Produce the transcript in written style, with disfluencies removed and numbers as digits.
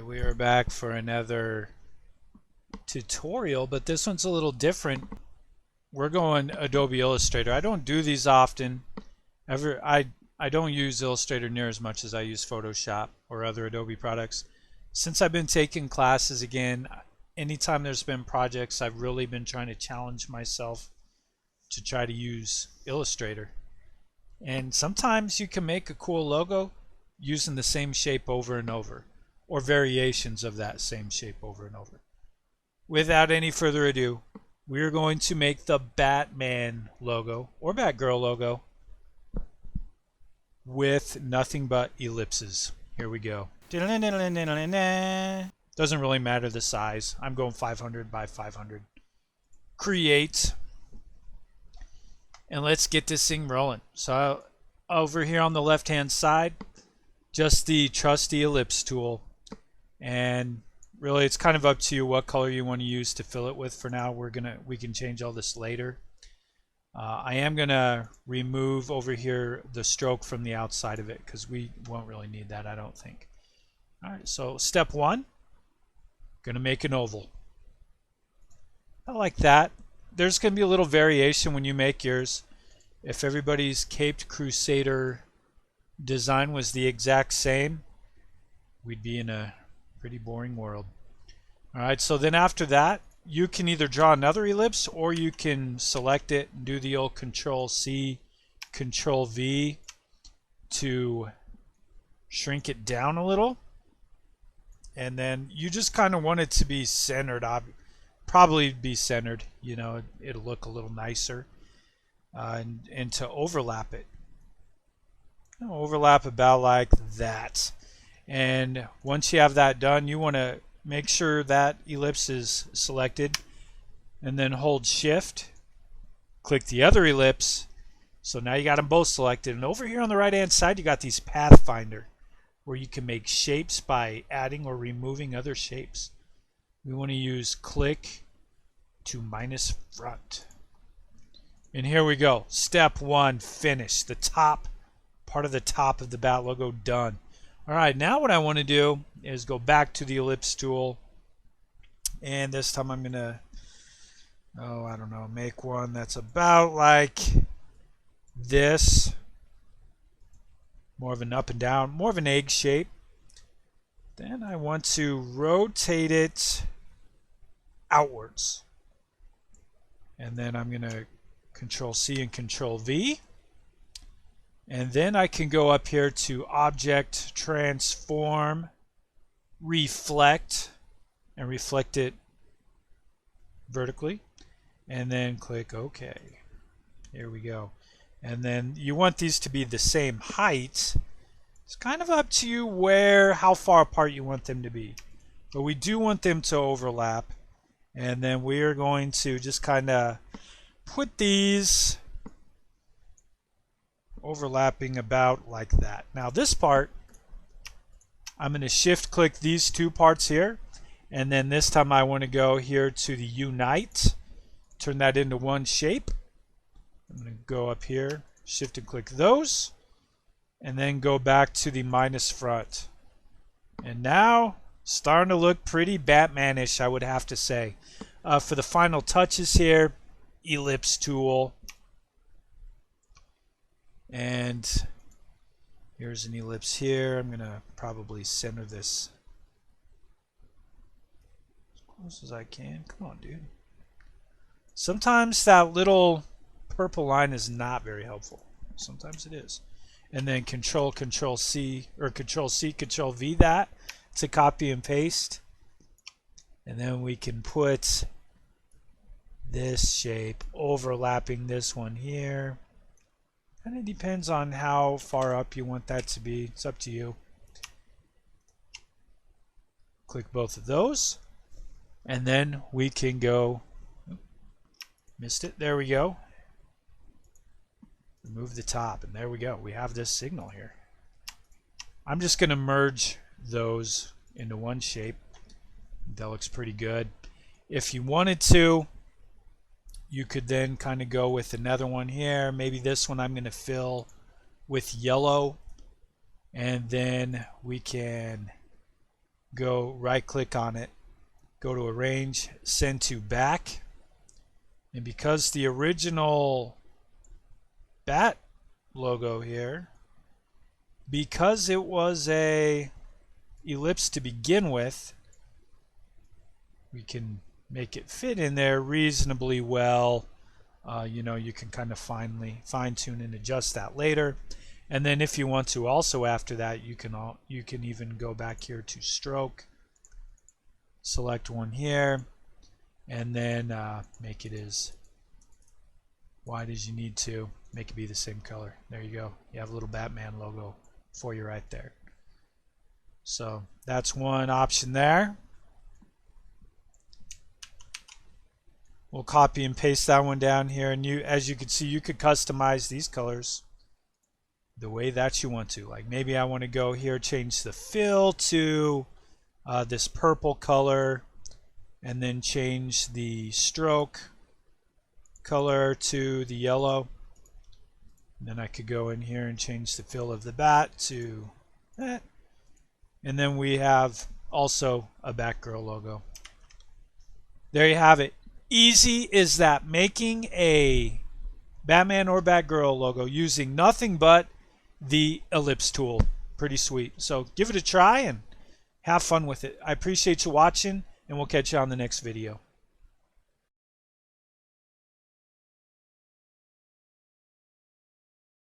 Alright, we are back for another tutorial, but this one's a little different. We're going Adobe Illustrator. I don't do these often. I don't use Illustrator near as much as I use Photoshop or other Adobe products. Since I've been taking classes again, anytime there's been projects, I've really been trying to challenge myself to try to use Illustrator. And sometimes you can make a cool logo using the same shape over and over, or variations of that same shape over and over. Without any further ado, we're going to make the Batman logo or Batgirl logo with nothing but ellipses. Here we go. Doesn't really matter the size. I'm going 500 by 500. Create. And let's get this thing rolling. So over here on the left hand side, just the trusty ellipse tool. And really it's kind of up to you what color you want to use to fill it with. For now we can change all this later. I am gonna remove over here the stroke from the outside of it because we won't really need that, I don't think. Alright, so step one, gonna make an oval. I like that. There's gonna be a little variation when you make yours. If everybody's Caped Crusader design was the exact same, we'd be in a pretty boring world. Alright, so then after that, you can either draw another ellipse or you can select it and do the old Control C, Control V to shrink it down a little. And then you just kind of want it to be centered, probably be centered, you know, it'll look a little nicer. And to overlap it. Overlap about like that. And once you have that done, you want to make sure that ellipse is selected and then hold shift, click the other ellipse. So now you got them both selected, and over here on the right hand side you got these Pathfinder where you can make shapes by adding or removing other shapes. We want to use click to minus front. And here we go. Step one, finish. The top part of the top of the bat logo done. Alright, now what I want to do is go back to the ellipse tool, and this time I'm going to, I don't know, make one that's about like this. More of an up and down, more of an egg shape. Then I want to rotate it outwards. And then I'm going to Control C and Control V. And then I can go up here to Object, Transform, Reflect, and reflect it vertically. And then click OK. Here we go. And then you want these to be the same height. It's kind of up to you how far apart you want them to be. But we do want them to overlap. And then we are going to just kind of put these overlapping about like that. Now this part, I'm going to shift click these two parts here, and then this time I want to go here to the Unite, turn that into one shape. I'm going to go up here, shift and click those, and then go back to the minus front. And now starting to look pretty Batman-ish, I would have to say. For the final touches here, ellipse tool. And here's an ellipse here. I'm going to probably center this as close as I can. Come on, dude. Sometimes that little purple line is not very helpful. Sometimes it is. And then Control C, or Control C, Control V that to copy and paste. And then we can put this shape overlapping this one here. And it depends on how far up you want that to be. It's up to you. Click both of those. And then we can go, missed it, there we go. Remove the top, and there we go. We have this signal here. I'm just going to merge those into one shape. That looks pretty good. If you wanted to, you could then kind of go with another one here. Maybe this one I'm going to fill with yellow, and then we can go right click on it, go to Arrange, Send to Back. And because the original bat logo here, because it was a ellipse to begin with, we can make it fit in there reasonably well. You know, you can kind of fine-tune and adjust that later. And then if you want to also after that, you can even go back here to stroke, select one here, and then make it as wide as you need to, make it be the same color. There you go. You have a little Batman logo for you right there. So that's one option there. We'll copy and paste that one down here, and as you can see, you could customize these colors the way that you want to. Like maybe I want to go here, change the fill to this purple color, and then change the stroke color to the yellow. And then I could go in here and change the fill of the bat to that. And then we have also a Batgirl logo. There you have it. Easy is that, making a Batman or Batgirl logo using nothing but the ellipse tool. Pretty sweet. So give it a try and have fun with it. I appreciate you watching, and we'll catch you on the next video.